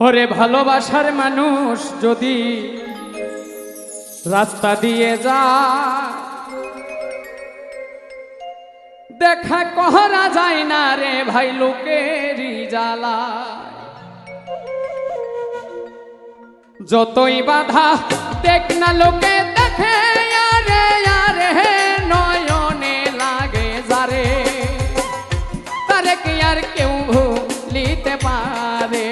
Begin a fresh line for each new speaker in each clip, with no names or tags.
ওরে ভালোবাসার মানুষ যদি রাস্তা দিয়ে যায় দেখা করা যায় না রে ভাই লোকেরই জ্বালায়। যতই বাধা দেখ না লোকে দেখে আরে আরে নয়নে লাগে যারে তারে কি আর কেউ ভুলিতে পারে,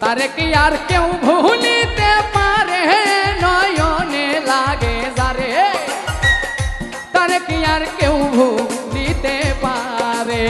তারে কি আর কেউ ভুলিতে পারে নয়নে লাগে যারে তারে কি আর কেউ ভুলিতে পারে।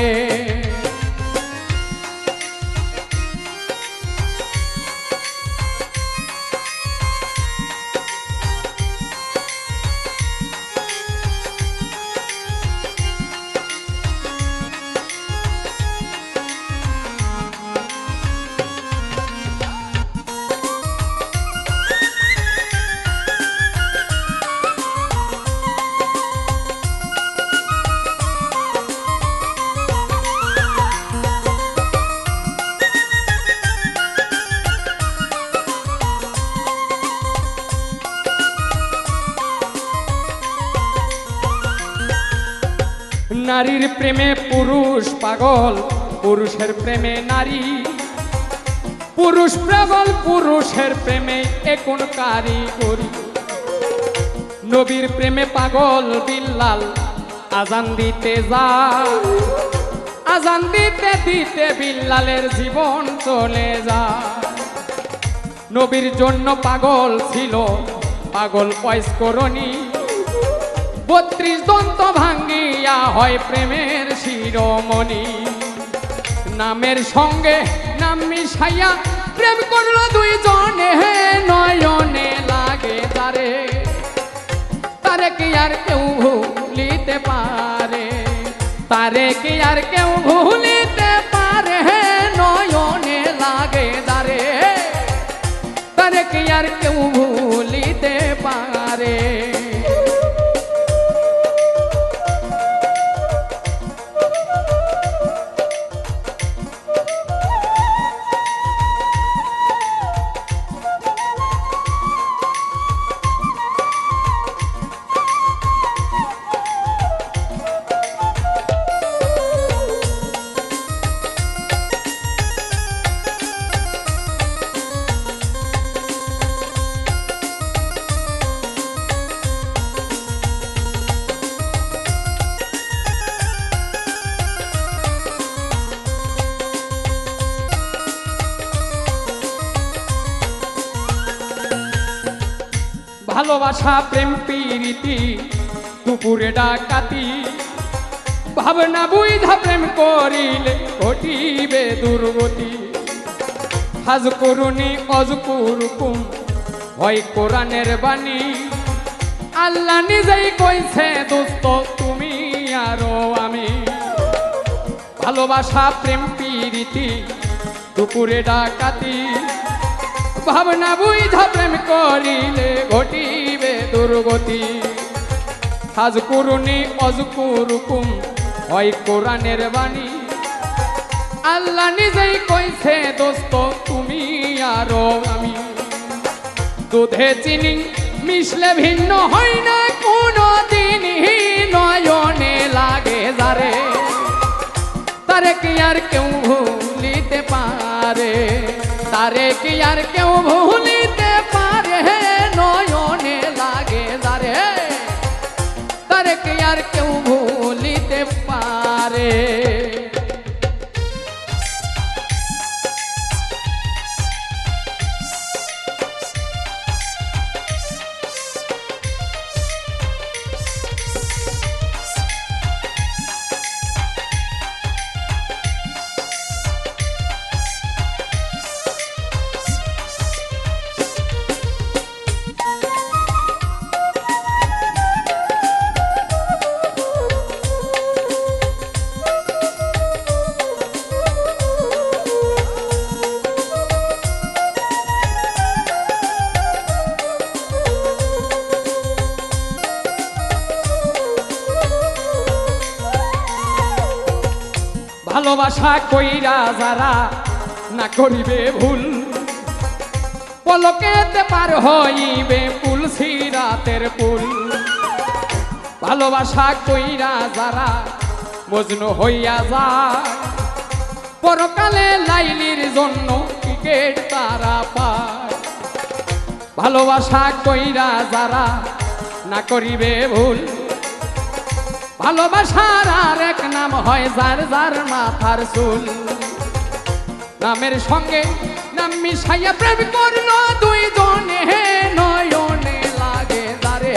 নারীর প্রেমে পুরুষ পাগল, পুরুষের প্রেমে নারী, পুরুষ পাগল পুরুষের প্রেমে এখন কারিগরি। নবীর প্রেমে পাগল বিল্লাল আজান দিতে যায়, আজান দিতে দিতে বিল্লালের জীবন চলে যায়। নবীর জন্য পাগল ছিল পাগল ওয়াইস করণী, 32 দন্ত ভাঙ্গিয়া হয় প্রেমের শিরোমণি। নামের সঙ্গে নাম মিশাইয়া প্রেম করলো দুইজনে নয়নে লাগে তারে, তারে কি আর কেউ ভুলিতে পারে, তারে কি আর কেউ ভুলিতে পারে নয়নে লাগে তারে, তারে কি আর কেউ ভুলিতে পারে। ভালোবাসা প্রেম প্রীতি দুপুরে ডাকাতি, ভাবনা বুঝা প্রেম করিলে ঘটিবে দুর্গতি। হাজ করুনি অজ করুকুম হয় কোরআনের বাণী, আল্লাহ নিজেই কইছে দোস্ত তুমি আরো আমি। ভালোবাসা প্রেম প্রীতি দুপুরে ডাকাতি, ভাবনা বুঝা প্রেম করিলে ঘটিবে দুর্গতি। হাজ করুনি অজ করুকুম হয় কোরআনের বাণী, আল্লাহ নিজেই কইছে দোস্ত তুমি আরো আমি। দুধে চিনি মিশলে ভিন্ন হয় না কোনো দিনই নয়নে লাগে যারে, তারে কি আর কেউ ভুলিতে পারে, তারে কি আর কেউ ভুলিতে পারে নয়নে লাগে যারে, তারে কি আর কেউ ভুলিতে পারে। ভালোবাসা কইরা যারা না করিবে ভুল, পলকেতে পার হইবে পুল সিরাতের পুল। ভালোবাসা কইরা যারা মজনু হইয়া যায়, পরকালে লাইলির জন্য টিকেট তারা পায়। ভালোবাসা কইরা যারা না করিবে ভুল, ভালোবাসার আর এক নাম হয় যার যার মাথার চুল। নামের সঙ্গে নাম মিশাইয়া প্রেম করল দুই জনে, নয়নে লাগে তারে,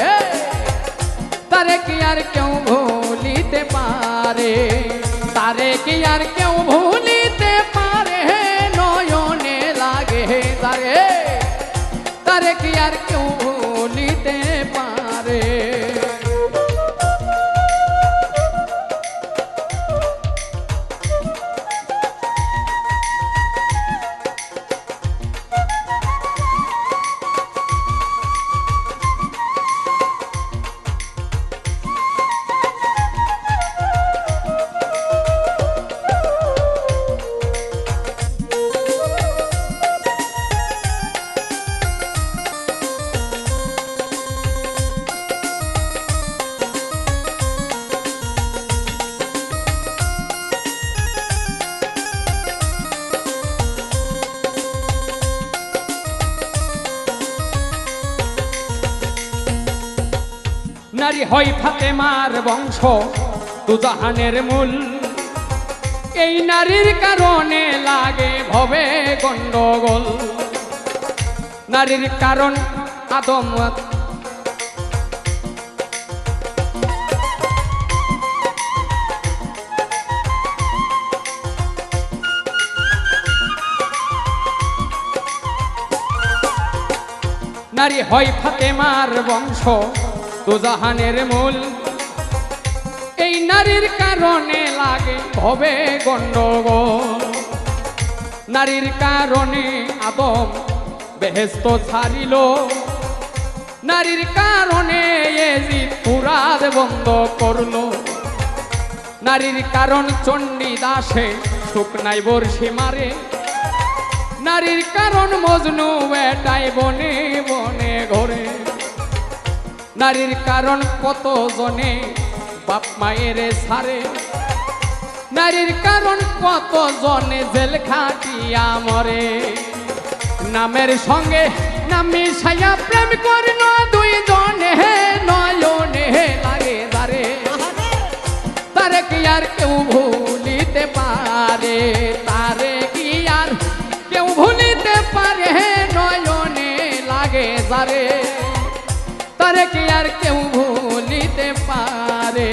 তারে কি আর কেউ ভুলিতে পারে, তারে কি আর কেউ ভুলিতে পারে, নয়নে লাগে তারে, তারে কি আর কেউ ভুলিতে পারে। নারী হয় ফাতেমার বংশ দুজাহানের মূল, এই নারীর কারণে লাগে ভবে গন্ডগোল। নারীর কারণ আদম, নারী হয় ফাতেমার বংশ দুজাহানের মূল, এই নারীর কারণে লাগে ভবে গন্ডগোল। নারীর কারণে আদম বেহেশত ছাড়িল, নারীর কারণে এজিদ ফুরাত বন্ধ করল। নারীর কারণ চণ্ডী দাসে শুকনাই বর্ষি মারে, নারীর কারণ মজনু বেটায় বনে বনে ঘরে। নারীর কারণ কত জনে বাপ মায়ের ছাড়ে, নারীর কারণ কত জনে জেল খাটিয়া মরে। নামের সঙ্গে নাম মিশাইয়া প্রেম করিল দুই জনে, নয়নে লাগে তারে, তারে কি আর কেউ ভুলিতে পারে, তারে কি আর কেউ ভুলিতে পারে, নয়নে লাগে তারে, তারে কি আর কেউ ভুলিতে পারে।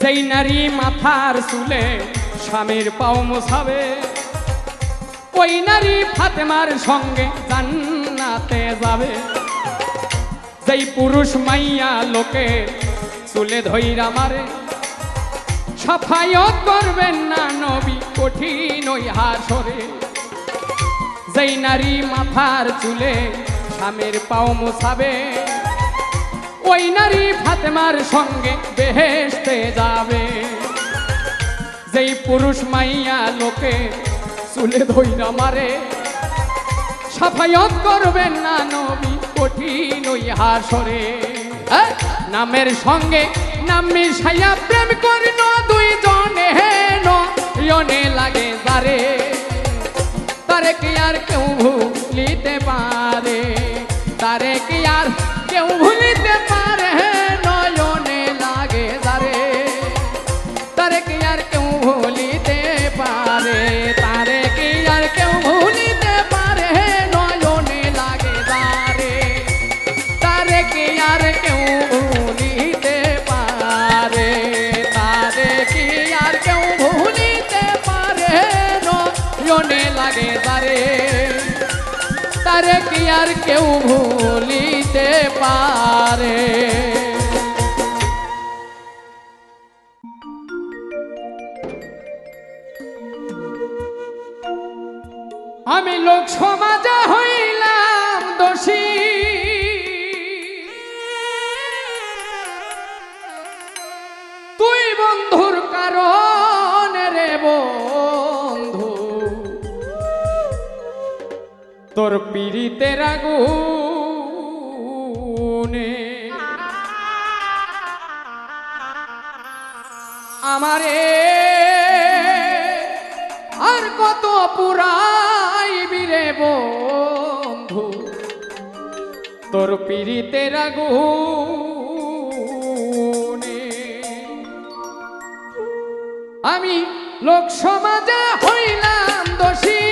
সেই নারী মাথার চুলে স্বামীর পাও মোছাবে, ওই নারী ফাতেমার সঙ্গে জান্নাতে যাবে। যেই পুরুষ মাইয়া লোকে চুলে ধইরা মারে, সাফায়াত করবেন না নবী কঠিন ওই হাসরে। যেই নারী মাথার চুলে স্বামীর পাও মোছাবে, ওই নারী ফাতেমার সঙ্গে বেহেশতে যাবে। যেই পুরুষ মাইয়া লোকে চুলে ধইরা মারে, সাফায়াত করবেন না নবী কঠিন ওই হাসরে। নামের সঙ্গে নাম মিশাইয়া প্রেম করিল দুই জনে, নয়নে লাগে যারে, তারে কি আর কেউ ভুলিতে পারে, তারে কি আর কেউ ভুলিতে পারে, নয়নে লাগে যারে, তারে কি আর কেউ ভুলিতে পারে, তারে কি আর কেউ ভুলিতে পারে, নয়নে লাগে যারে। আর কেউ ভুলিতে পারে। আমি লোক সমাজে হইলাম দোষী, তুই বন্ধুর কারণে রে বন্ধু, তোর পীড়িতের আগুনে আমারে আর কত পুরাইবি রে বন্ধু, তোর পীড়িতের আগুনে। আমি লোক সমাজে হইলাম দোষী,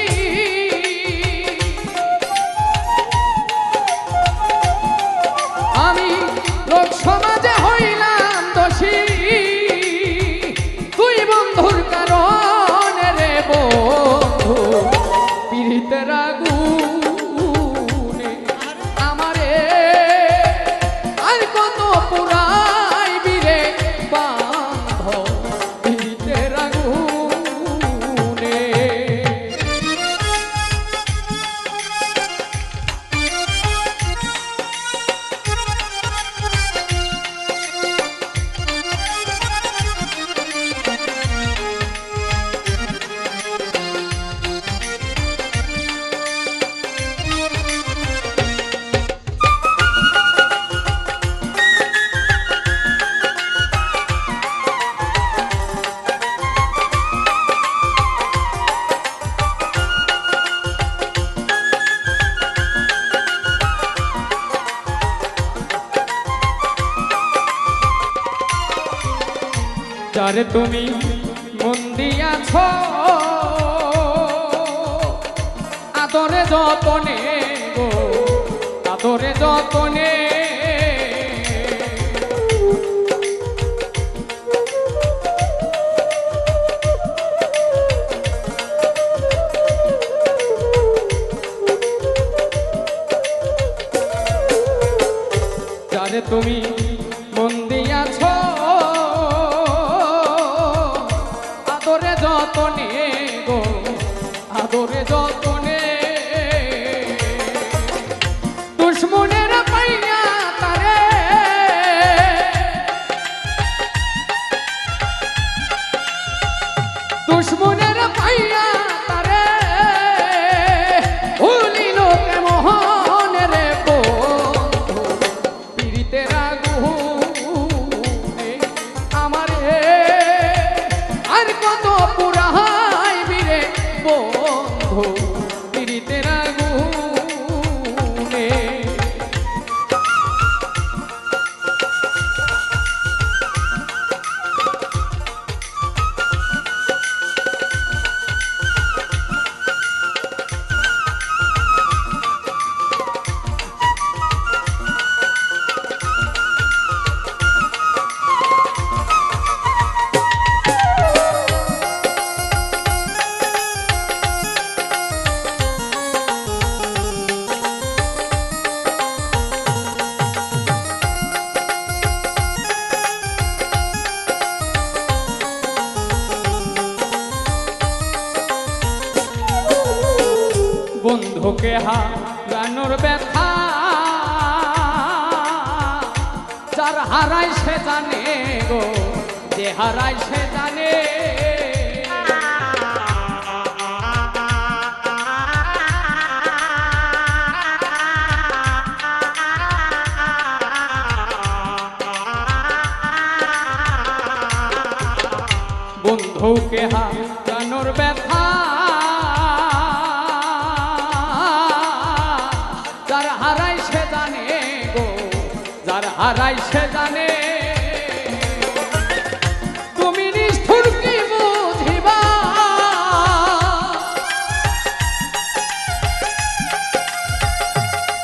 আমি লোক সমাজে হইলাম দোষী, তুই বন্ধুর কারণে রে বন্ধু, পীড়িতের আগুনে আমারে আর কত পুরাইবি রে বান্ধব, পীড়িতের আগুনে। যারে তুমি মন দিয়াছ আদরে যতনে গো, আদরে যতনে, যারে তুমি মন দিয়াছ আদরে যতনে গো, আদরে যতনে, দুশ্মনের পাইয়া তারে দুশ্মনের পাইয়া তারে ভুলিল কেমন রে বন্ধু, পীড়িতের আগুনে আমারে আর কত পুরাইবি রে বন্ধু, পীড়িতের আগুনে। বন্ধুকে হারানোর ব্যথা যার হারাই সে জানে গো, যে হারাই সে জানে, বন্ধুকে হারানোর ব্যথা যার হারাই সে জানে গো, যার হারাই সে জানে। তুমি নিষ্ঠুর কি বুঝিবা,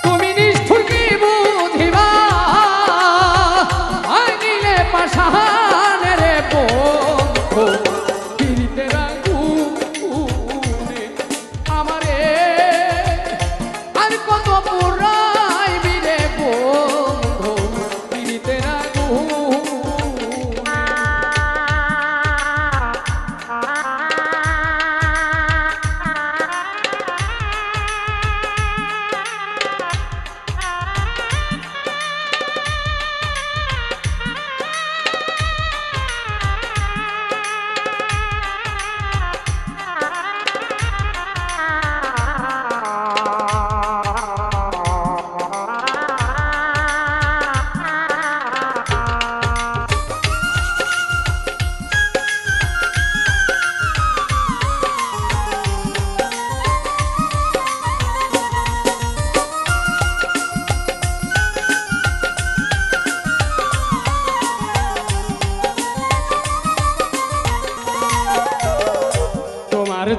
তুমি নিষ্ঠুর কি বুঝিবা, আনিলে পাশান রে বন্ধু, পীড়িতের আগুনে আমারে আর কত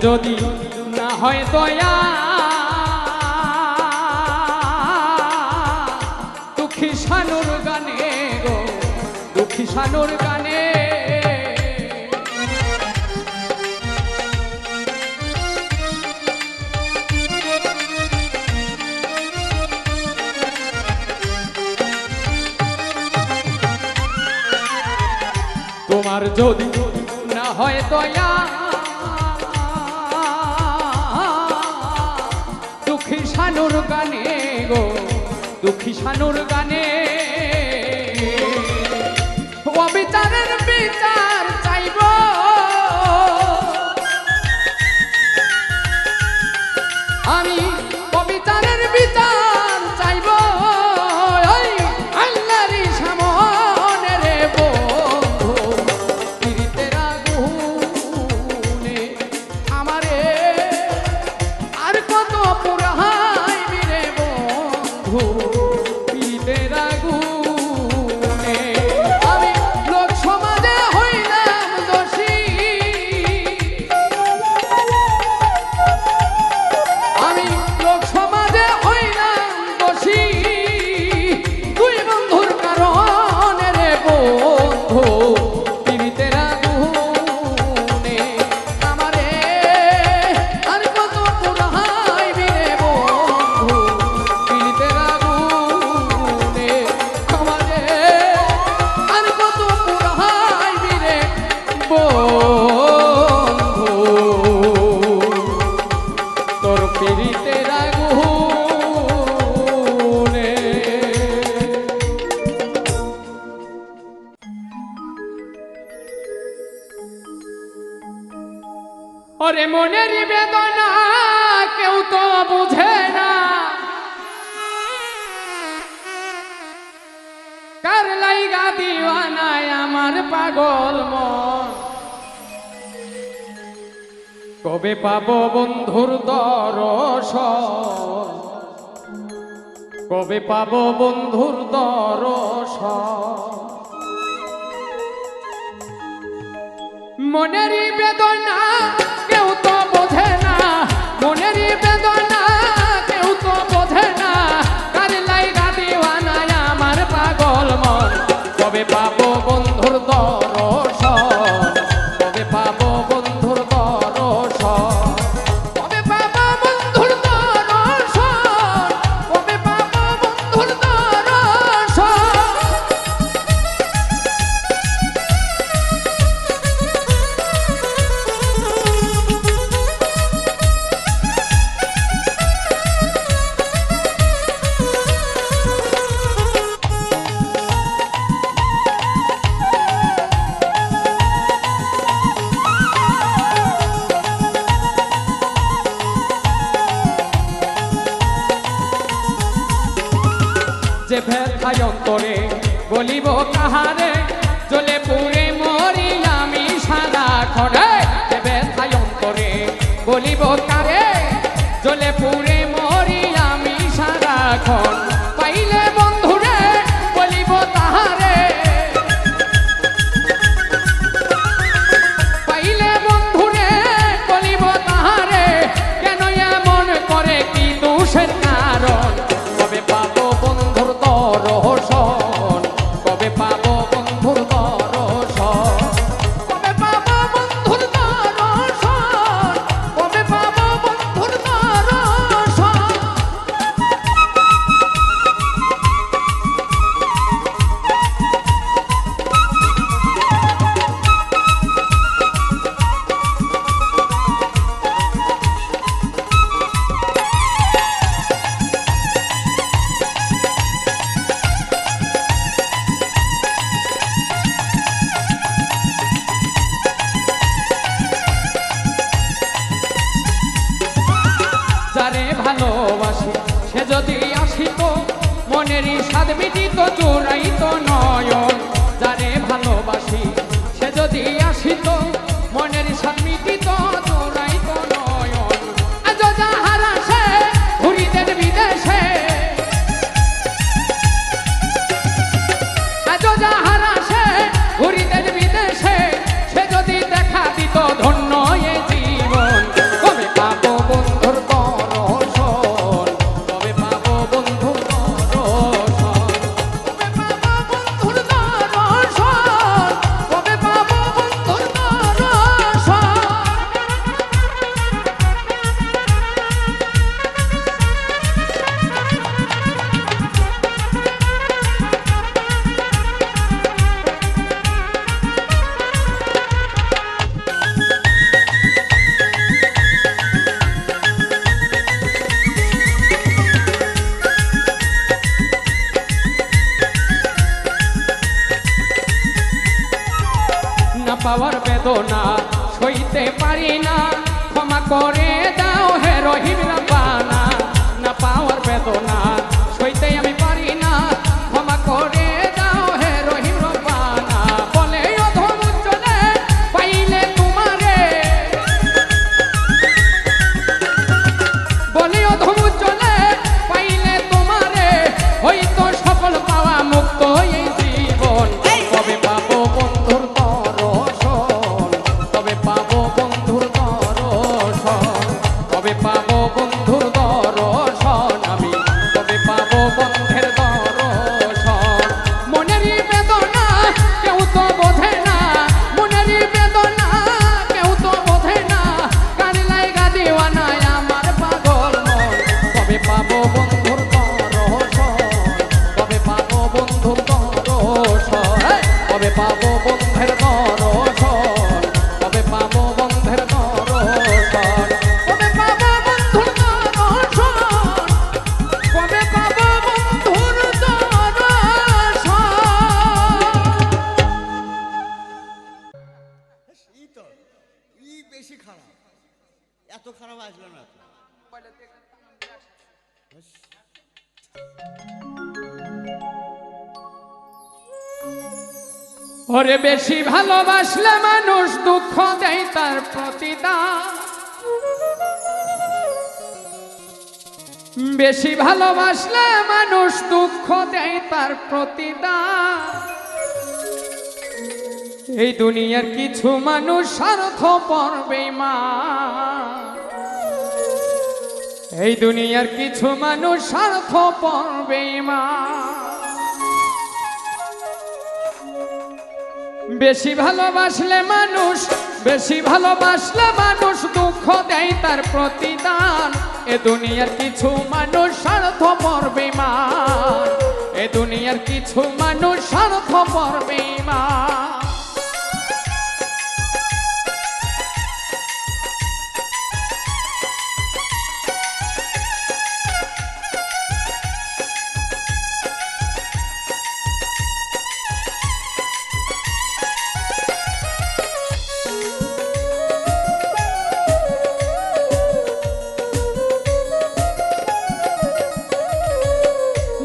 যদি না হয় দয়া দুঃখী শানুর গানে গো দুঃখী শানুর গানে তোমার যদি না হয় দয়া দুঃখী শানুর গানে গো দুঃখী শানুর গানে অবিচারের বিচার চাইব আমি অবিচারের বিচার চাইব ওই আল্লাহরই সামনে রে বন্ধু পীড়িতের আগুনে আমারে আর কত পুরাইবি রে বন্ধু পীড়িতের আগুনে আমি লোক সমাজে হইলাম দোষী আমি লোক সমাজে হইলাম দোষী তুই বন্ধুর কারণে রে বন্ধু পীড়িতের আগুনে আমারে আর কত পুরাইবি রে বন্ধু পীড়িতের আগুনে আমারে আর কত পুরাইবি রে বন্ধু তোর পীড়িতের আগুনে ওরে মনের বেদনা কেউ তো বুঝে না কার লাইগা দিওয়ানায় আমার পাগল মন কবে পাবো বন্ধুর দর্শন কবে পাবো বন্ধুর দর্শন মনেরই বেদনা কেউ তো বোঝে না মনেরই বেদনা কেউ তো বোঝে না কার লাইগা দিওয়ানায় আমার পাগল মন কবে পাবো বন্ধুর দর্শন কবে পাবো বন্ধুর দর্শন কবে পাবো বন্ধুর দর্শন কবে পাবো বন্ধুর দর্শন যে ব্যথায় অন্তরে বলিব কাহারে জ্বলে পুড়ে মরি আমি সারাক্ষণে যে ব্যথায় অন্তরে বলিব কারে জ্বলে পুড়ে মরি আমি সারাক্ষণ পাইলে বন্ধুরে বলিব তাহারে পাইলে বন্ধুরে বলিব তাহারে কেন এমন করে কি দোষের কারণ কবে পাবো বন্ধুর দর্শন কবে পাবো বন্ধুর দর্শন কবে পাবো বন্ধুর দর্শন কবে পাবো বন্ধুর দর্শন যারে ভালোবাসি সে যদি আসিত মনেরই স্বাদ মিটিত চোরাইত নয়ন যারে ভালোবাসি সে যদি আসিত মনের স্বাদ মিটিত চোরাইত নয়ন আজ যাহারা সে ঘুরিতেন বিদেশে আজ যাহারা সে ঘুরিতেন বিদেশে সে যদি দেখা দিত ধন্য এ জীবন পাওয়ার বেদনা সইতে পারি না, ক্ষমা করে দাও হে রহিম রাব্বানা। না পাওয়ার বেদনা সইতে আমি পারি না, ক্ষমা করে দাও হে রহিম রাব্বানা। বলে অধম উজ্জ্বলে পাইলে তোমারে, বলে অধম উজ্জ্বলে পাইলে তোমারে, হয়তো সফল পাওয়া মুক্ত এই জীবন। তবে পাবো বন্ধুর দর্শন, তবে পাবো বন্ধুর দর্শন, তবে পাবো বন্ধুর দর্শন আমি, তবে পাবো বন্ধের দর্শন। মনেরই বেদনা কেউ তো বোঝে না, মনেরই বেদনা কেউ তো বোঝে না, কার লাইগা দিওয়ানায় আমার পাগল মন। তবে পাবো বন্ধুর দর্শন, তবে পাবো বন্ধুর দর্শন, তবে পাবো বন্ধের দর্শন, তবে পাবো বন্ধের দর্শন, তবে পাবো বন্ধুর দর্শন, তবে পাবো বন্ধুর দর্শন।
এই তো ই বেশি খারাপ, এত খারাপ আসলো না তো।
ওরে বেশি ভালোবাসলে মানুষ দুঃখ দেয় তার প্রতিদান, বেশি ভালোবাসলে মানুষ দুঃখ দেয় তার প্রতিদান। এই দুনিয়ার কিছু মানুষ স্বার্থপর বেঈমান, এই দুনিয়ার কিছু মানুষ স্বার্থপর বেঈমান। বেশি ভালোবাসলে মানুষ, বেশি ভালোবাসলে মানুষ দুঃখ দেয় তার প্রতিদান। এ দুনিয়ার কিছু মানুষ স্বার্থপর বেঈমান, এ দুনিয়ার কিছু মানুষ স্বার্থপর বেঈমান।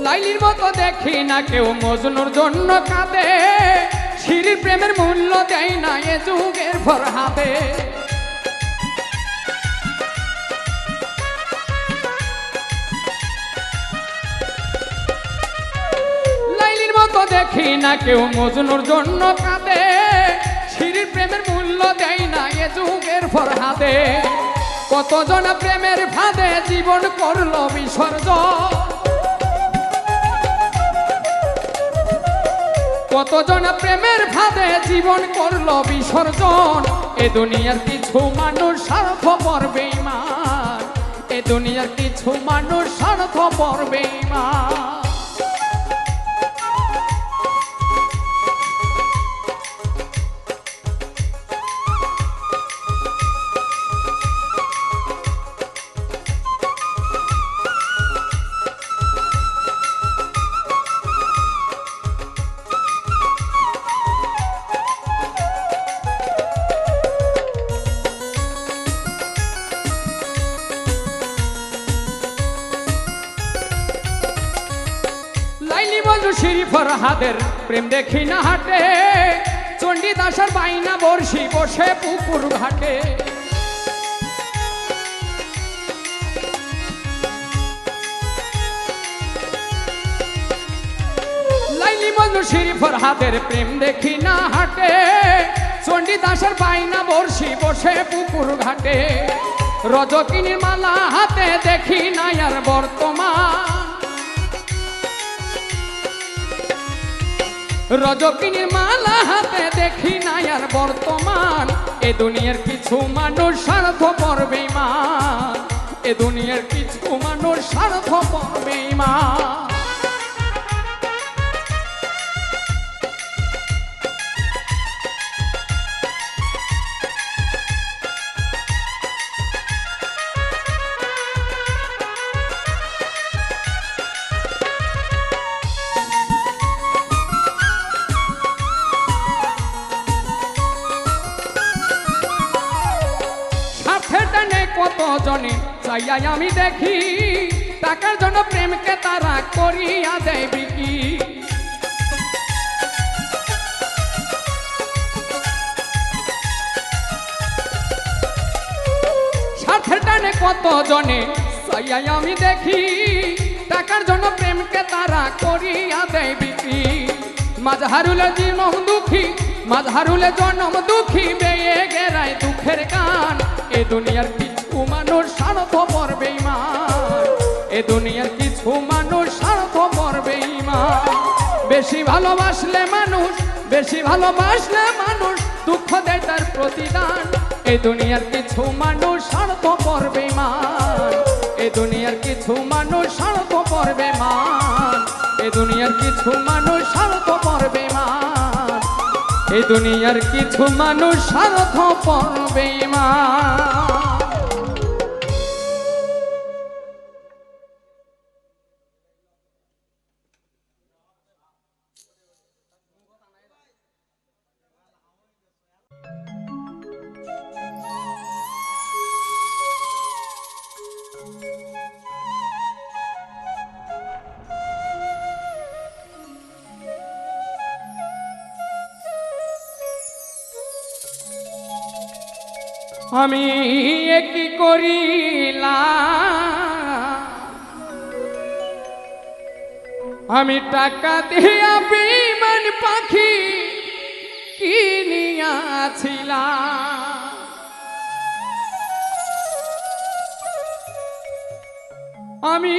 লাইলির মতো দেখি না কেউ মজনুর জন্য কাঁদে, শিরির প্রেমের মূল্য দেয় না এ যুগের ফরহাদে। লাইলির মতো দেখি না কেউ মজনুর জন্য কাঁদে, শিরির প্রেমের মূল্য দেয় না এ যুগের ফরহাদে। কতজন প্রেমের ফাঁদে জীবন করলো বিসর্জন, কতজন প্রেমের ফাঁদে জীবন করলো বিসর্জন। এ দুনিয়ার কিছু মানুষ স্বার্থপর বেঈমান, এ দুনিয়ার কিছু মানুষ স্বার্থপর বেঈমান। শিরি ফরহাদের প্রেম দেখি না হাটে, চণ্ডীদাসের বাইনা বর্ষি বসে পুকুর ঘাটে। লাইলি মজনু শিরি ফরহাদের প্রেম দেখি না হাটে, চণ্ডীদাসের বাইনা বর্ষি বসে পুকুর ঘাটে। রজকিনীর মালা হাতে দেখি না আর বর্তমান, রজকিনীর মালা হাতে দেখি না আর বর্তমান। এ দুনিয়ার কিছু মানুষ স্বার্থপর বেঈমান, এ দুনিয়ার কিছু মানুষ স্বার্থপর বেঈমান। জনে চাইয়াই আমি দেখি, টাকার জন্য প্রেমকে তারা করিয়া দেয় বিকি। স্বার্থের টানে কত জনে চাইয়াই আমি দেখি, টাকার জন্য প্রেমকে তারা করিয়া দেয় বিক্রি। মাঝহারুলে জনম দুঃখী, মাঝহারুলে জনম দুঃখী, বেয়ে গেরায় দুঃখের গান। এ দুনিয়ার কিছু মানুষ স্বার্থপর বেঈমান, এ দুনিয়ার কিছু মানুষ স্বার্থপর বেঈমান। বেশি ভালোবাসলে মানুষ, বেশি ভালোবাসলে মানুষ দুঃখ দেয় তার প্রতিদান। এ দুনিয়ার কিছু মানুষ স্বার্থপর বেঈমান, এ দুনিয়ার কিছু মানুষ স্বার্থপর বেঈমান, এ দুনিয়ার কিছু মানুষ স্বার্থপর বেঈমান, এ দুনিয়ার কিছু মানুষ স্বার্থপর বেঈমান। আমি কি করিলাম, আমি টাকা দিয়া বেঈমান পাখি কিনিয়াছিলাম। আমি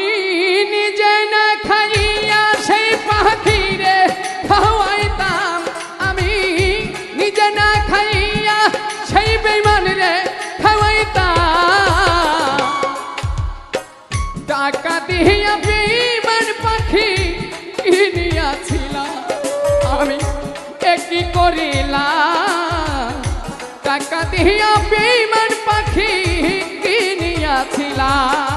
নিজে না খাইয়া সেই পাখিরে খাওয়াইতাম, আমি নিজে না খাইয়া সেই বেঈমান রে খাওয়াইতাম। টাকা দিয়া বেঈমান পাখি কিনিয়াছিলাম, আমি কি করিলাম, টাকা দিয়া বেঈমান পাখি কিনিয়াছিলাম।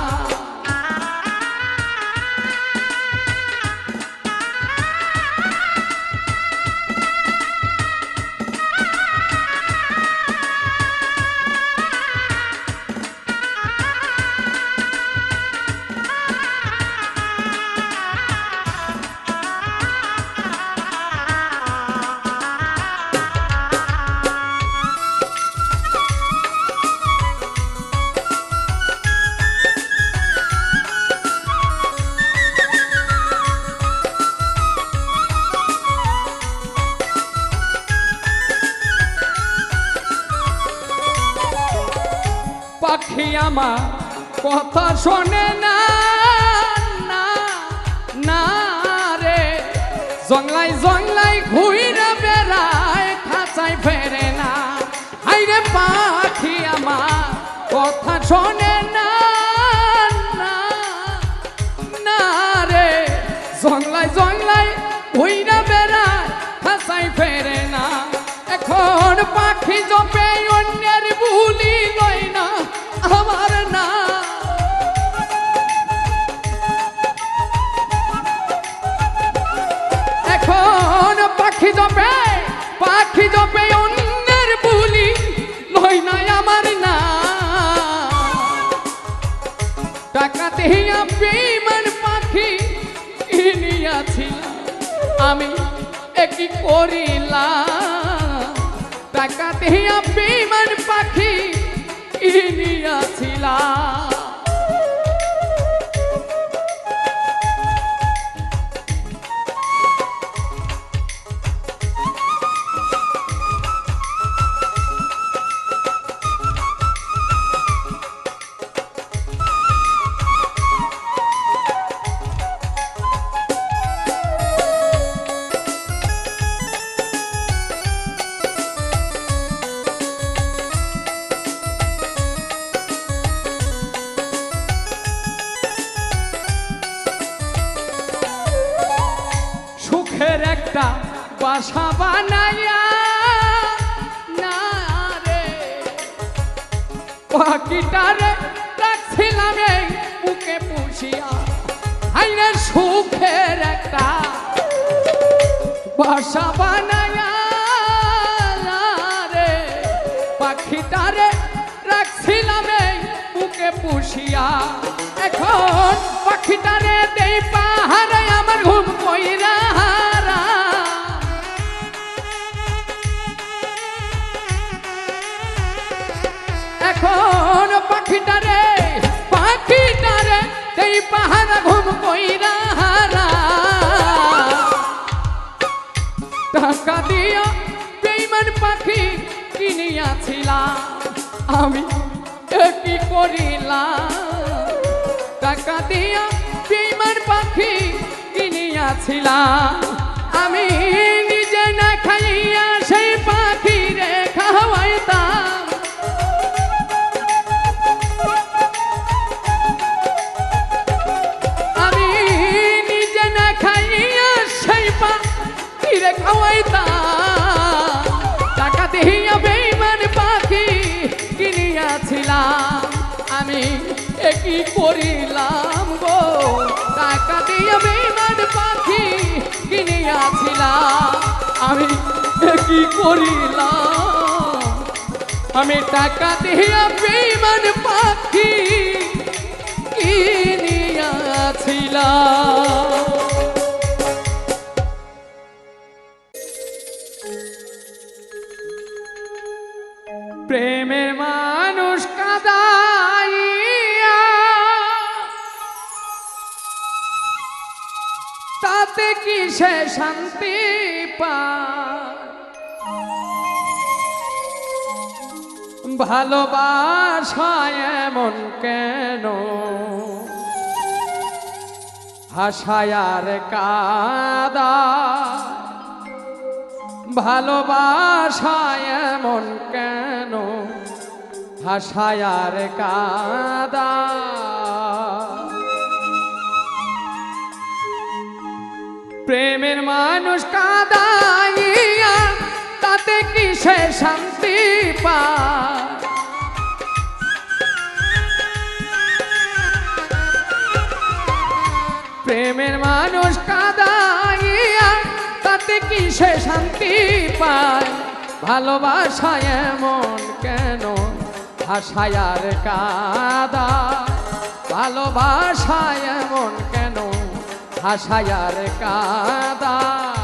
পাখি আমার কথা শোনে না, না না রে, জংলাই জংলাই ঘুইরা বেড়ায়, খাঁচায় ফেরে না। হাইরে পাখি আমার কথা শোনে না, না না রে, জংলাই জংলাই ঘুইরা বেড়ায়, খাঁচায় ফেরে না। এখন পাখি জপে অন্যের বুলি লয় না আমার না। এখন পাখি জপে, পাখি জপে অন্যের বুলি লয় না আমার না। টাকা দিয়া বেঈমান পাখি কিনিয়াছিলাম, আমি কি করিলাম, টাকা দিয়া বেঈমান পাখি কিনিয়াছিলাম। একটা বাসা বানাইয়া না রে, পাখিটারে রাখছিলাম এই বুকে পুষিয়া। আইনে সুখের একটা বাসা বানাইয়া রে, পাখিটারে রাখছিলাম এই বুকে এখন পাখিটারে দেই পাহাড়ে আমার ঘুম কইরা হারা এখন পাখিটারে দেই পাহাড়ে ঘুম কইরা হারা টাকা দিয়া বেঈমান পাখি কিনিয়াছিলাম আমি কি করিলাম টাকা দিয়া বেঈমান পাখি কিনিয়াছিলাম আমি নিজে না খাইয়া সেই পাখি রে খাওয়াইতাম আমি নিজে না খাইয়া সেই পাখি রে খাওয়াইতাম টাকা দিয়া বেঈমান পাখি কিনিয়াছিলাম আমি কি করিলাম গো টাকা দিয়ে বেঈমান পাখি কিনিয়াছিলাম আমি কি করিলাম আমি টাকা দিয়ে বেঈমান পাখি কিনিয়াছিলাম প্রেমের মানুষ কাদাইয়া তাতে কি সে শান্তি পায় ভালোবাসায় এমন কেন হাসায় আর কাঁদায় ভালোবাসায় এমন কেন হাসায় আর কাঁদায় প্রেমের মানুষ কাঁদাইয়া তাতে কি সে শান্তি পায় প্রেমের মানুষ কাঁদাইয়া তাতে কি সে শান্তি পায় ভালোবাসায় এমন কেন হাসায় আর কাঁদায় ভালোবাসায় এমন কেন হাসায় আর কাঁদায়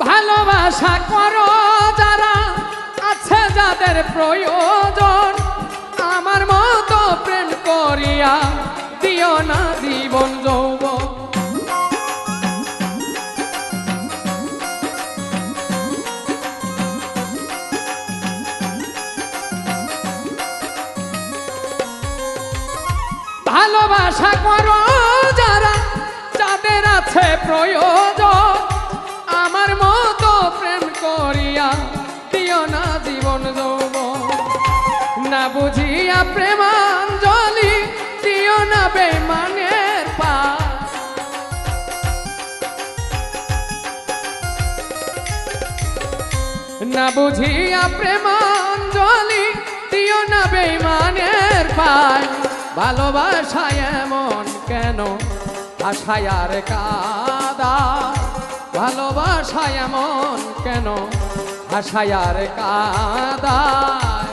ভালোবাসা করো যারা আছে যাদের প্রয়োজন আমার মতো প্রেম করিয়া দিও না জীবন যৌবন ভালোবাসা করো যারা যাদের আছে প্রয়োজন আমার মতো প্রেম করিয়া দিও না জীবন যৌবন না বুঝিয়া প্রেমাঞ্জলি দিও না বেঈমানের পায় না বুঝিয়া প্রেমাঞ্জলি দিও না বেঈমানের পায় ভালোবাসায় এমন কেন হাসায় আর কাঁদায় ভালোবাসায় এমন কেন হাসায় আর কাঁদায়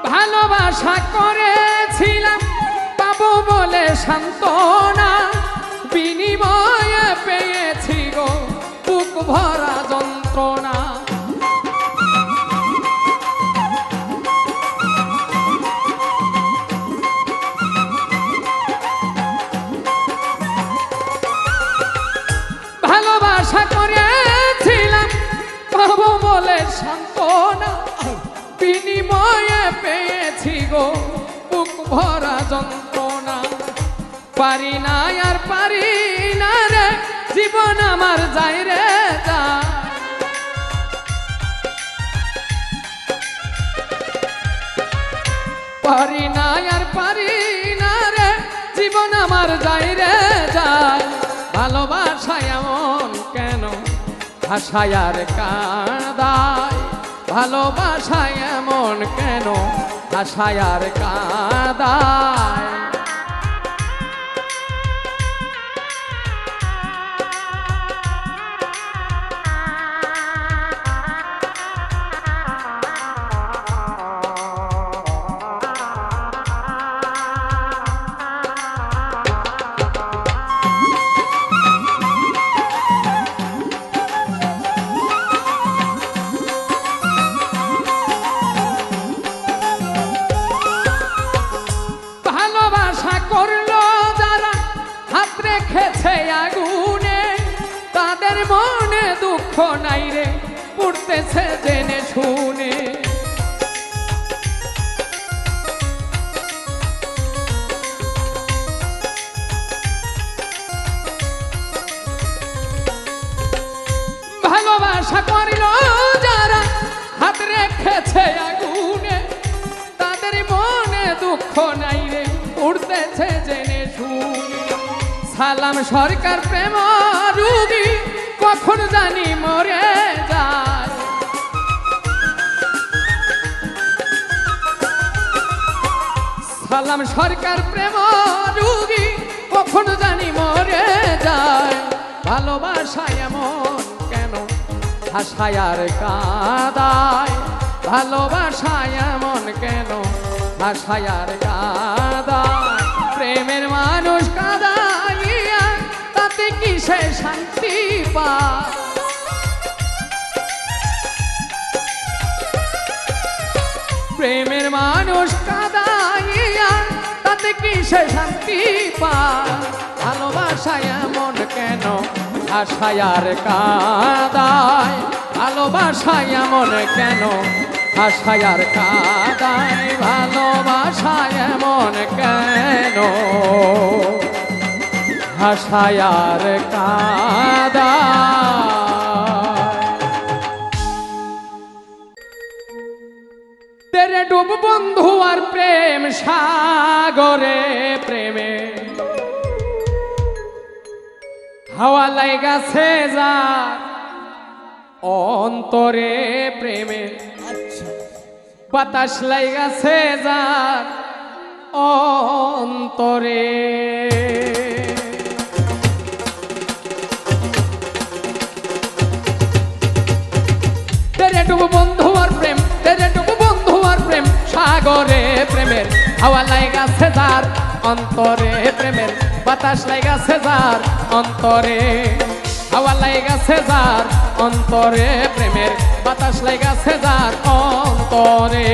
ভালোবাসা করেছিলাম পাবো বলে সান্ত্বনা, বিনিময়ে পেয়েছি গো বুক ভরা যন্ত্রণা। ভালোবাসা করেছিলাম পাবো বলে সান্ত্বনা, বিনিময়ে পেয়েছি গো বুক ভরা যন্ত্রণা। পারি না আর পারি না রে, জীবন আমার যায় রে যায়। পারি না আর পারি না রে, জীবন আমার যায় রে যায়। ভালোবাসা এমন কেন ভাষায় আর কাঁদায়, ভালোবাসা এমন কেন ভাষায় আর কাঁদায়। আগুনে তাদের মনে দুঃখ নাই রে, পুড়তেছে জেনে শুনে। ভালোবাসা করিল যারা হাত রেখেছে আগুনে, তাদের মনে দুঃখ নাই রে, পুড়তেছে জেনে শুনে। সালাম সরকার প্রেম রুগী কখন জানি মরে যায়। সালাম সরকার প্রেম রুগী কখন জানি মরে যায়। ভালোবাসা এমন কেন ভাষায় আর কাঁদায়, ভালোবাসা এমন কেন ভাষায় আর কাঁদায়। প্রেমের মানুষ কাঁদাইয়া তাতে কিসে শান্তি পায়। প্রেমের মানুষ কাঁদাইয়া তাতে কিসে শান্তি পায়। ভালোবাসা এমন কেন ভাষায় আর কাঁদায়, ভালোবাসা এমন কেন ভাষায় আর কাঁদায়। ভালোবাসা এমন কেন ভাষায় আর কাঁদায়। তেরে ডুব বন্ধু আর প্রেম সাগরে, প্রেমে হাওয়া লাইগাছে যার অন্তরে, প্রেমে বাতাস লাইগাছে যার অন্তরে। তেরে ডুব বন্ধু আর প্রেম, তেরে ডুব বন্ধু আর প্রেম সাগরে, প্রেমের হাওয়া লাইগাছে যার অন্তরে, প্রেমের বাতাস লাইগাছে যার অন্তরে। হাওয়া লাইগাছে যার অন্তরে, প্রেমের বাতাস লাইগাছে যার অন্তরে।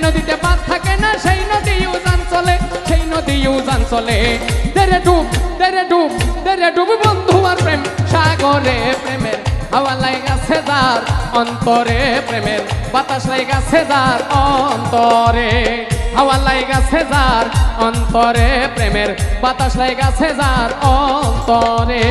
নদীতে বাঁধ থাকে না সেই নদী উজান চলে, সেই নদী উজান চলে। তেরে ডুব তেরে ডুব তেরে ডুব বন্ধু আর প্রেম সাগরে, প্রেমের হাওয়া লাইগাছে যার অন্তরে, প্রেমের বাতাস লাইগাছে যার অন্তরে। হাওয়া লাইগাছে যার অন্তরে, প্রেমের বাতাস লাইগাছে যার অন্তরে।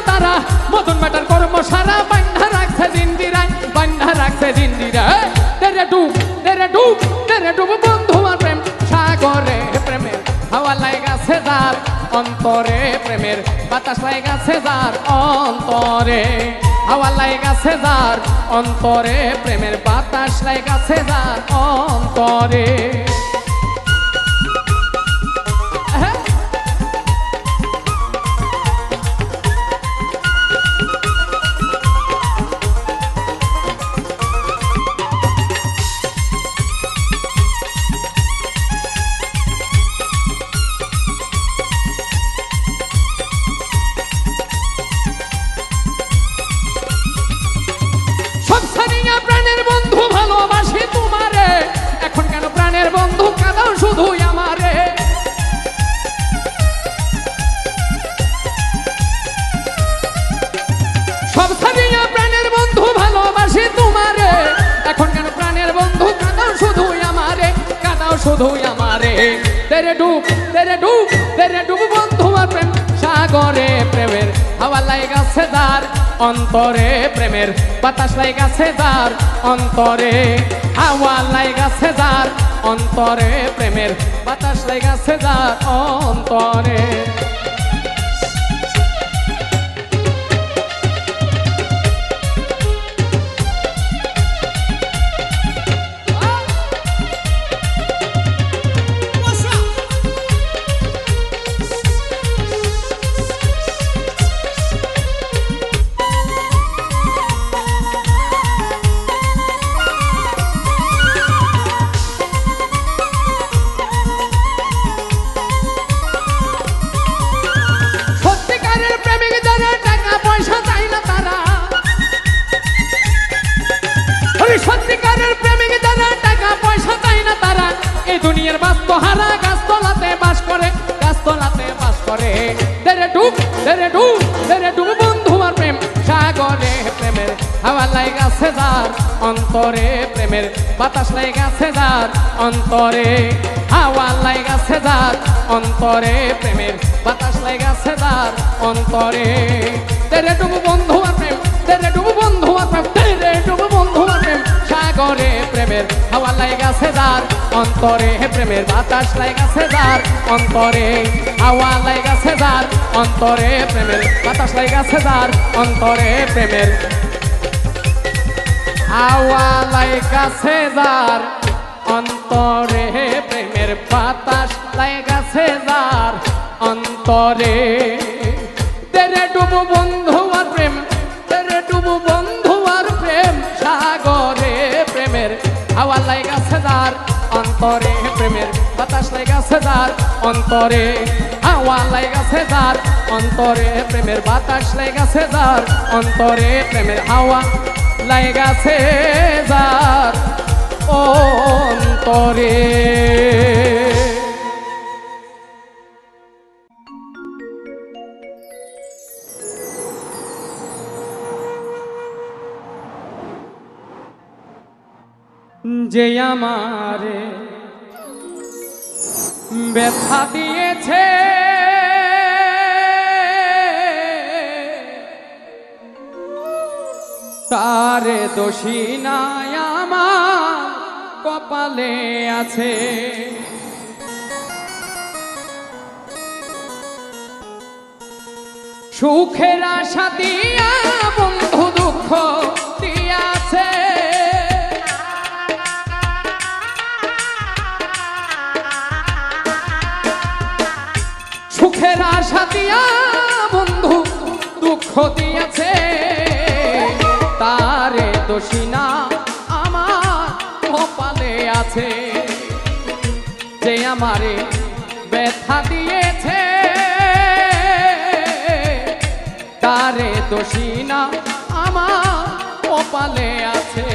তারা মদন বেটার কর্ম সারা বান্ধা রাখছে জিন্দিরায় বান্ধা রাখছে জিন্দিরায় তেরে ডুব তেরে ডুব তেরে ডুব বন্ধু আর প্রেম সাগরে প্রেমের হাওয়া লাগাছে যার অন্তরে প্রেমের বাতাস লাগাছে যার অন্তরে হাওয়া লাগাছে যার অন্তরে প্রেমের বাতাস লাগাছে যার অন্তরে প্রাণের বন্ধু ভালোবাসি তোমারে এখন কেন প্রাণের বন্ধু কাঁদাও শুধুই আমারে সব ছাড়িয়া প্রাণের বন্ধু ভালোবাসি তোমারে এখন কেন প্রাণের বন্ধু কাঁদাও শুধুই আমারে কাঁদাও শুধুই আমারে তেরে ডুব তেরে ডুব তেরে ডুব বন্ধু আর প্রেম সাগরে প্রেমের হাওয়া লাগাছে যার অন্তরে প্রেমের বাতাস লাগাছে যার অন্তরে হাওয়া লাগাছে যার অন্তরে প্রেমের বাতাস লাগাছে যার অন্তরে সত্যিকারের প্রেমিক যারা টাকা পয়সা চায় না তারা এই দুনিয়ার বাস্তহারা গাছতলাতে বাস করে গাছতলাতে বাস করে তেরে ডুব তেরে ডুব তেরে ডুব বন্ধু আর প্রেম সাগরে প্রেমের হাওয়া লাগাছে যার অন্তরে প্রেমের বাতাস লাগাছে যার অন্তরে হাওয়া লাগাছে যার অন্তরে প্রেমের বাতাস লাগাছে যার অন্তরে তেরে ডুব বন্ধু আর প্রেম তেরে ডুব বন্ধু আর প্রেম তেরে ডুব বন্ধু আর প্রেম সাগরে প্রেমের হাওয়া লাগাছে যার অন্তরে প্রেমের বাতাস লাগাছে যার অন্তরে হাওয়া লাগাছে যার অন্তরে প্রেমের বাতাস লাগাছে যার অন্তরে প্রেমের হাওয়া লাগাছে যার অন্তরে প্রেমের বাতাস লাগাছে যার অন্তরে তেরে ডুব বন্ধু আর প্রেম তেরে ডুব বন্ধু আর প্রেম সাগরে প্রেমের হাওয়া লাগাছে যার অন্তরে প্রেমের বাতাস লাগাছে যার অন্তরে হাওয়া লাগাছে যার অন্তরে প্রেমের বাতাস লাগাছে যার অন্তরে প্রেমের হাওয়া লাগাছে যার অন্তরে যে আমারে ব্যথা দিয়েছে তারে দোষী নাই আমার কপালে আছে সুখের আশা দিয়া বন্ধু দুঃখ দিয়াছে সুখের আশা দিয়া বন্ধু দুঃখ দিয়াছে তারে দোষী না আমার কপালে আছে যে আমারে ব্যথা দিয়েছে তারে দোষী না আমার কপালে আছে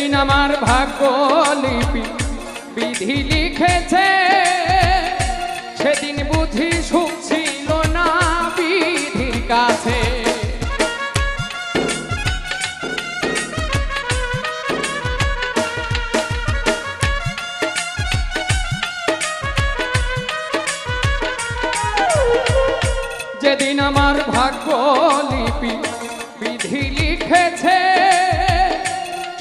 যেদিন আমার ভাগ্য লিপি বিধি লিখেছে সেদিন বুঝি সুখ ছিল না বিধির কাছে। যেদিন আমার ভাগ্য লিপি বিধি লিখেছে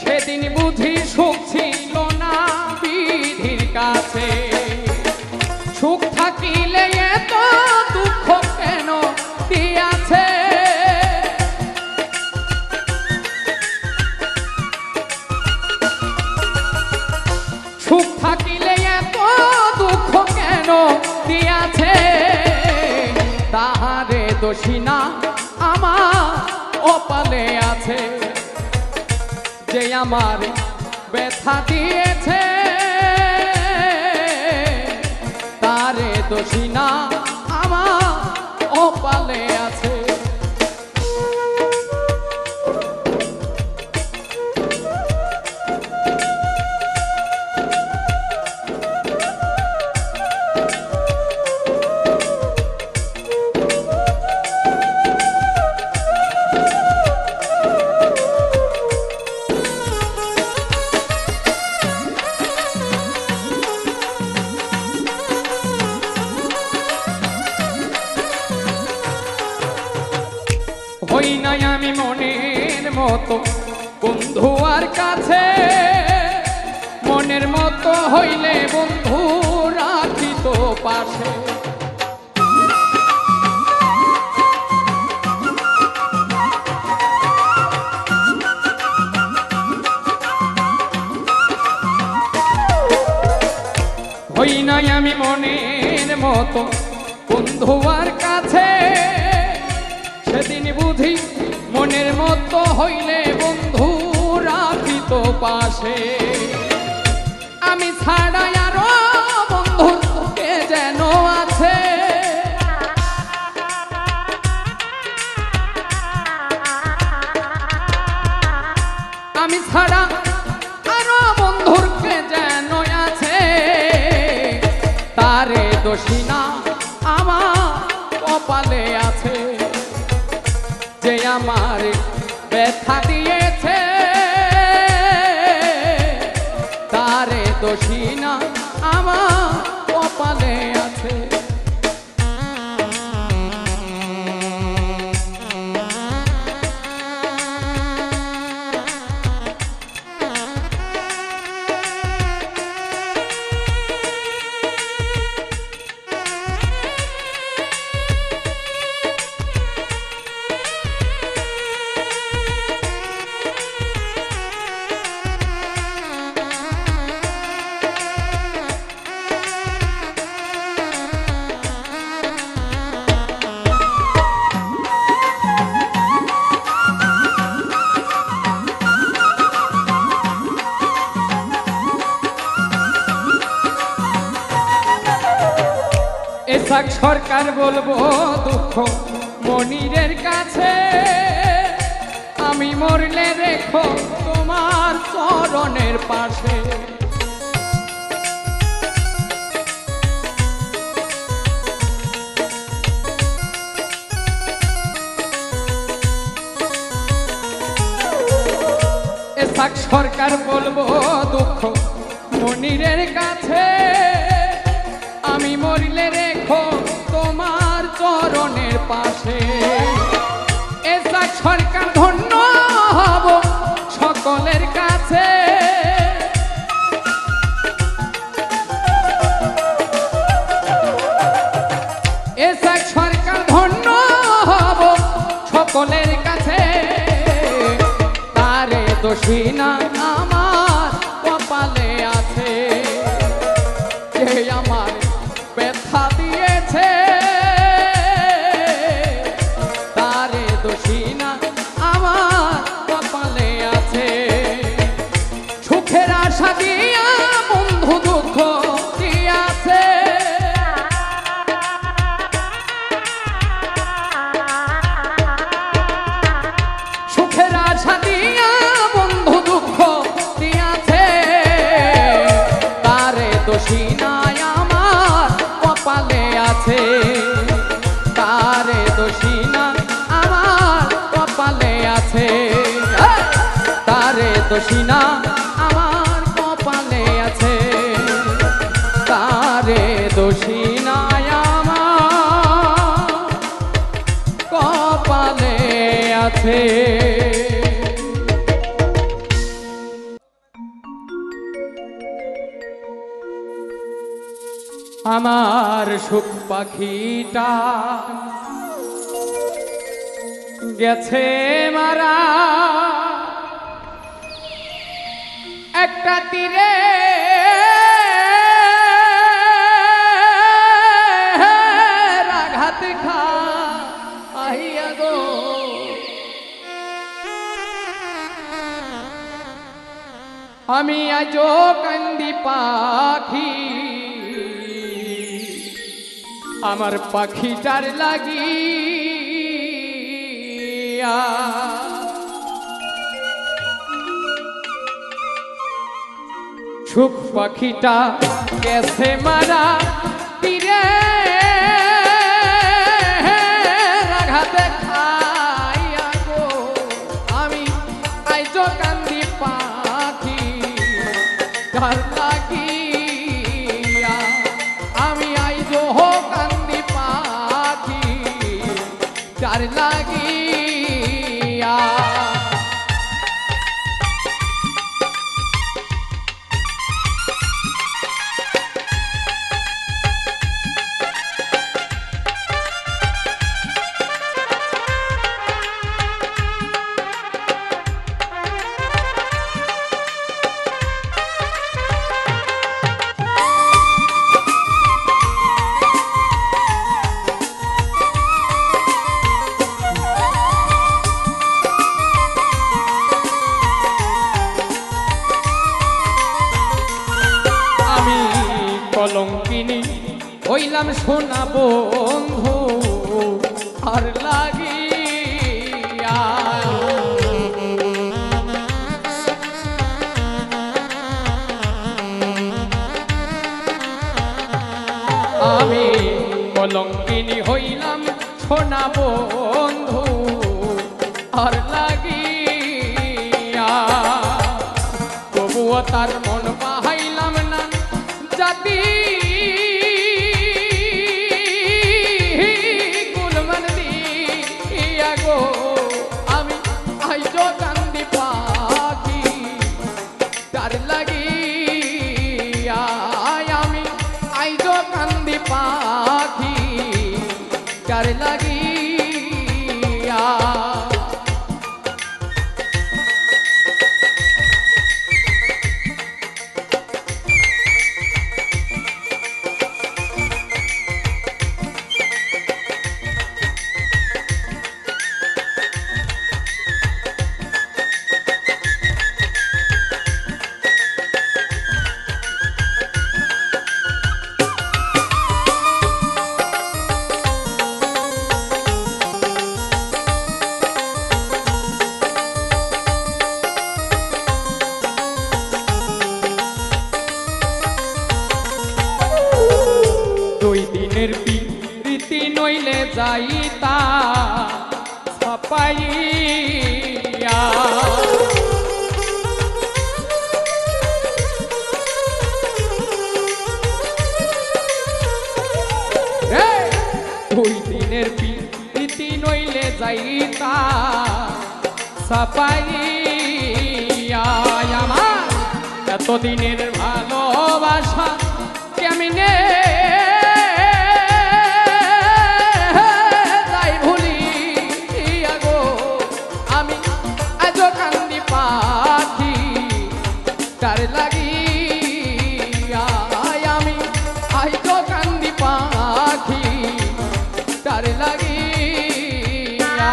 সেদিন বুঝি সুখ ছিল না বিধির কাছে। সুখ থাকিলে এত দুঃখ কেন দিয়াছে, সুখ থাকিলে এত দুঃখ কেন দিয়াছে, তাহারে দোষী না আমার কপালে আছে। যে আমার ব্যথা দিয়েছে তারে দোষী না আমার কপালে আছে। হই নাই আমি মনের মতো বন্ধু আর কাছে, মনের মতো হইলে বন্ধু রাখিত পাশে। হই নাই আমি মনের মতো বন্ধু আর কাছে, সেদিন বুঝি মনের মতো হইলে বন্ধু রাখিত পাশে। আমি ছাড়া আরো বন্ধু কে যেন আছে, আমি ছাড়া আরো বন্ধুর কে যেন আছে, তারে দোষী না আমার কপালে আছে। যে আমার ব্যথা দিয়েছে তারে দোষী না আমার কপালে আছে। এসাক সরকার বলবো দুঃখ মনিরের কাছে, আমি মরলে রেখো তোমার চরণের পাশে। এসাক সরকার বলবো দুঃখ মনিরের কাছে, আমি মরলে রেখো তোমার চরণের পাশে। এসাক সরকার ধন্য হব সকলের কাছে, এসাক সরকার ধন্য হব সকলের কাছে। তারে দোষী না আমার কপালে আছে, যে আমার ব্যথা দিয়েছে তারে দোষী না আমার কপালে আছে। সুখের আশা দিয়া বন্ধু দুঃখ দিয়াছে, সুখের আশা দিয়া বন্ধু দুঃখ দোষিনা আমার কপালে আছে, তারে দোষিনা আমার কপালে আছে। আমার সুখ পাখিটা গেছে মারা একটা তীরে আঘাত খা আহিয়া গো, আমি আজো কান্দি পাখি আমার পাখিটার লাগিয়া। সুখ পাখিটা গেছে মারা তীরে আঘাতে খাইয়া গো, আমি আইজো কান্দি পাখি তার লাগিয়া, আমি আইজো কান্দি পাখি তার লাগিয়া। কলঙ্কিনী হইলাম সোনা বন্ধু আর লাগিয়া, আমি কলঙ্কিনী হইলাম সোনা বন্ধু আর লাগিয়া, তবুও তার মন পাহাইলাম না জাতি কুলমান দিয়া গো, আমি আইজো কান্দি পাখি তার লাগিয়া, আমি আইজো কান্দি পাখি তার লাগিয়া। প্রীতি নইলে যাইতা ছাপাইয়া, দুই দিনের প্রীতি নইলে যাইতা ছাপাইয়া, আমার এতদিনের ভালোবাসা কেমনে তার লাগিয়া, আমি আইজো কান্দি পাখি তার লাগিয়া।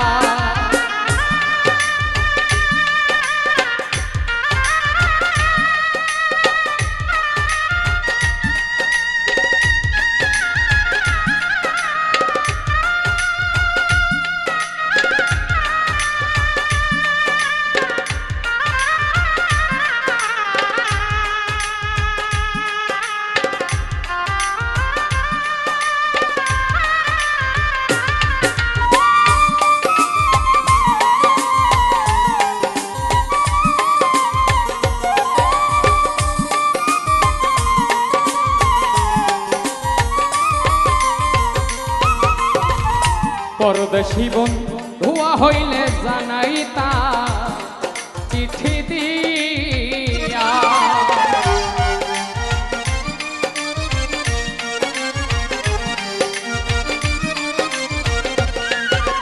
পরদেশী বন্ধুয়া হইলে জানাই তা চিঠি দিয়া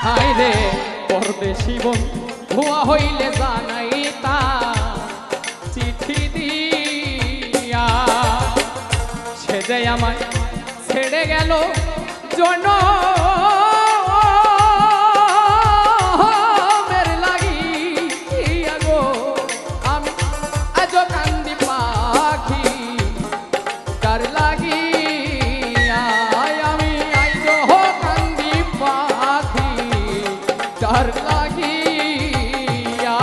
হায় রে পরদেশী বন্ধুয়া হইলে জানাই তা চিঠি দিয়া সে যে আমায় ছেড়ে গেল জনমের লাগিয়া গো আমি আজ কান্দি পাখি তার লাগিয়া আমি আজ কান্দি পাখি তার লাগিয়া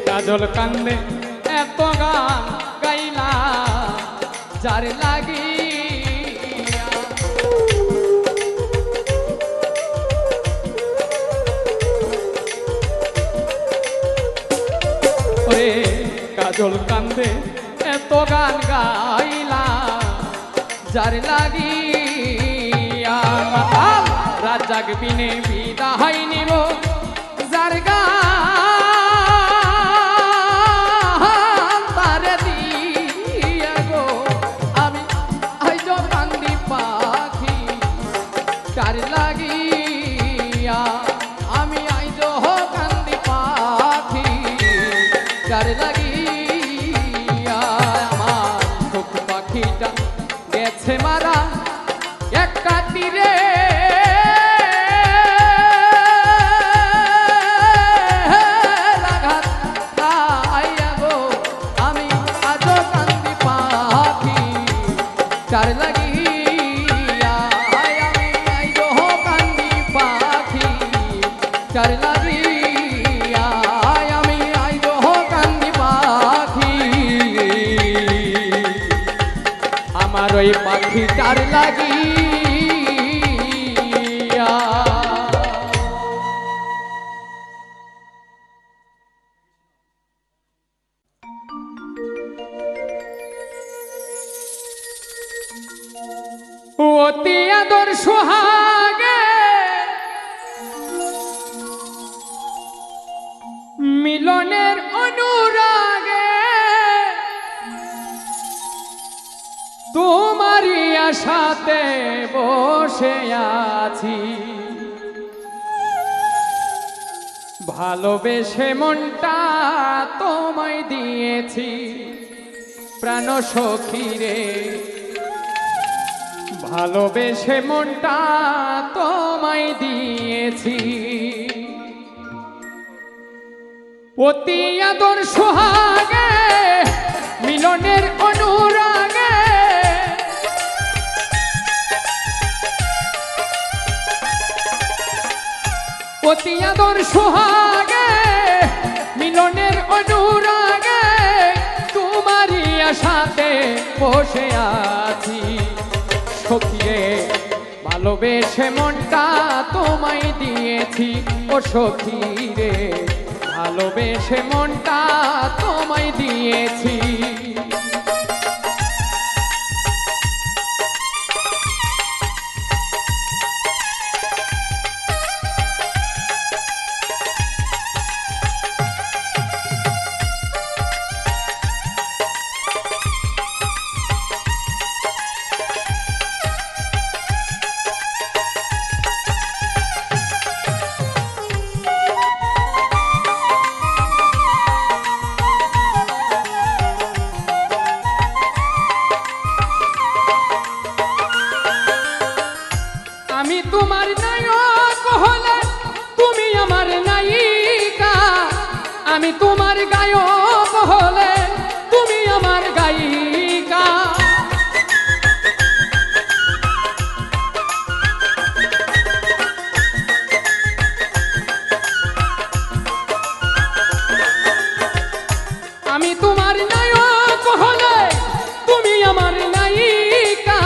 কাজল কান্দে এত গান গাইলা যার লাগিয়া ওরে কাজল কান্দে এত গান গাইলা যার লাগিয়া রাত জাগবিনে বিদায় নিব যার গা তার লাগিয়া আমি আইজ কান্দি পাখি তার লাগিয়া আমার চোখ পাখিটা গেছে মারা একটা তীরে লাগাত খাইয়া গো আমি আজ কান্দি পাখি তার লাগিয়া চার লাগিয়া আমি আইজ কান্দি পাখি আমার ওই পাখি চার লাগিয়া অতি আদর সোহাগে মিলনের অনুরাগে তোমারই আশাতে বসে আছি ভালোবেসে মনটা তোমায় দিয়েছি প্রাণ সখী রে ভালোবেসে মনটা তোমায় দিয়েছি অতি আদর সোহাগে মিলনের অনুরাগে অতি আদর সোহাগে মিলনের অনুরাগে তোমারই আশাতে বসে আছি সখী রে ভালোবেসে মনটা তোমায় দিয়েছি ও সখী রে ভালোবেসে মনটা তোমায় দিয়েছি আমি তোমার নায়ক হলে তুমি আমার নায়িকা, আমি তোমার গায়ক হলে তুমি আমার গায়িকা। আমি তোমার নায়ক হলে তুমি আমার নায়িকা,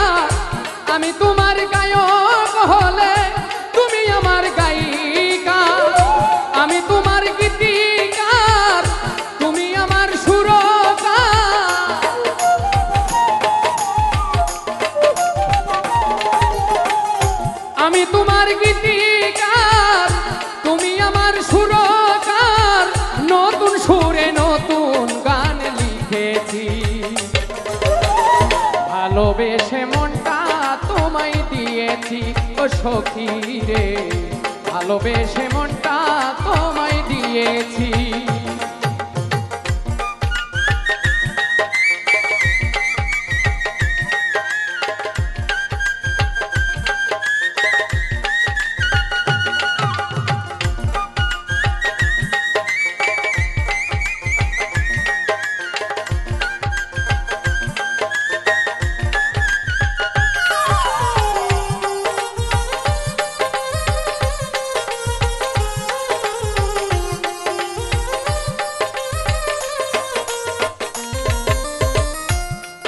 আমি তোমার গায়ক হলে তুমি আমার গায়িকা। আমি তোমার গীতিকার তুমি আমার সুরকার, আমি তোমার গীতিকার তুমি আমার সুরকার। নতুন সুরে নতুন গান লিখেছি, ভালোবেসে মনটা তোমায় দিয়েছি ও সখী রে, ভালোবেসে মনটা তোমায় দিয়েছি।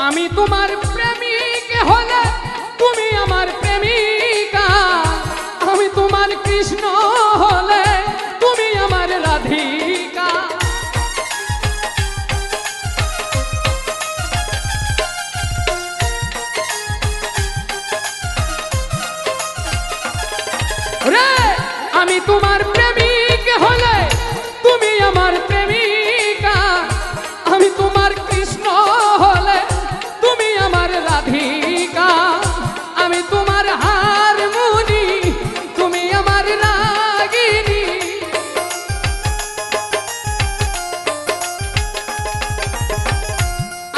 আমি তোমার প্রেমিক হলে তুমি আমার প্রেমিকা, আমি তোমার কৃষ্ণ হলে তুমি আমার রাধিকা। রে আমি তোমার প্রেমিক হলে তুমি আমার প্রেমিকা, আমি তোমার কৃষ্ণ হলে তুমি আমার রাধিকা। আমি তোমার হারমোনি তুমি আমার রাগিনী,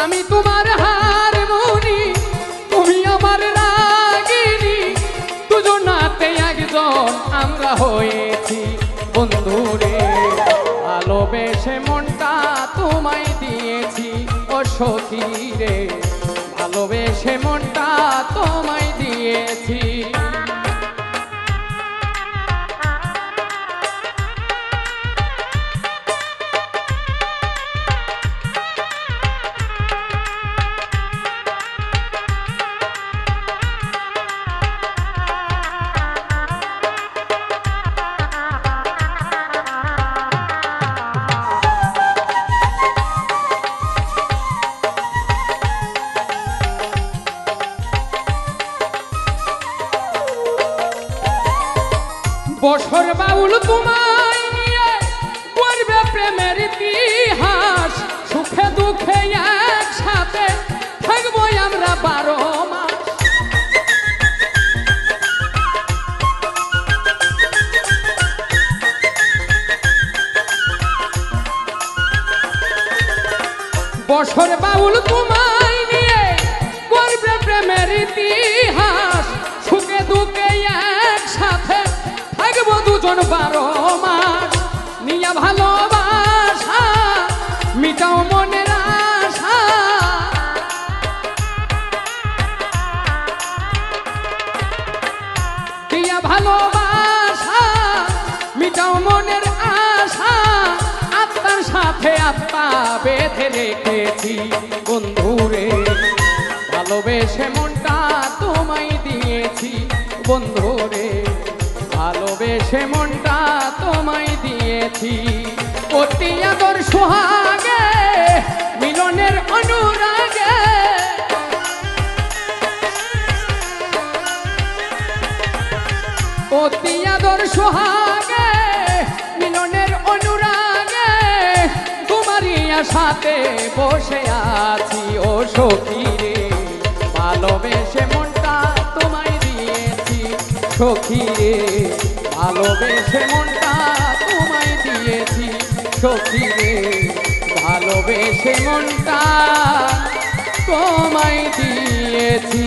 আমি তোমার হারমোনি তুমি আমার রাগিনী। দুজনাতে একজন আমরা হয়েছি বন্ধুরে, ভালোবেসে মনটা তোমায় দিয়েছি ও সখী রে, ভালোবেসে মনটা তোমায় দিয়েছি। বছর বাউল তোমায় নিয়ে করবে প্রেমের ইতিহাস, সুখে দুঃখে একসাথে থাকবো আমরা 12 মাস। বছর বাউল তোমায় নিয়ে করবে প্রেমের ইতিহাস, সুখে দুঃখে একসাথে থাকবো দুজন 12 মাস। নিয়া ভালোবাসা মিটাও মনের আশা, দিয়া ভালোবাসা মিটাও মনের আশা। আত্মার সাথে আত্মা বেঁধে রেখেছি বন্ধুরে, ভালোবেসে মনটা তোমায় দিয়েছি বন্ধুরে, ভালোবেসে মনটা তোমায় দিয়েছি। অতি আদর সোহাগে মিলনের অনুরাগে, অতি আদর সোহাগে মিলনের অনুরাগে, তোমারই আশাতে বসে আছি ও সখী রে, ভালোবেসে মনটা তোমায় দিয়েছি সখী রে, ভালোবেসে মনটা তোমায় দিয়েছি সখী রে, ভালোবেসে মনটা তোমায় দিয়েছি।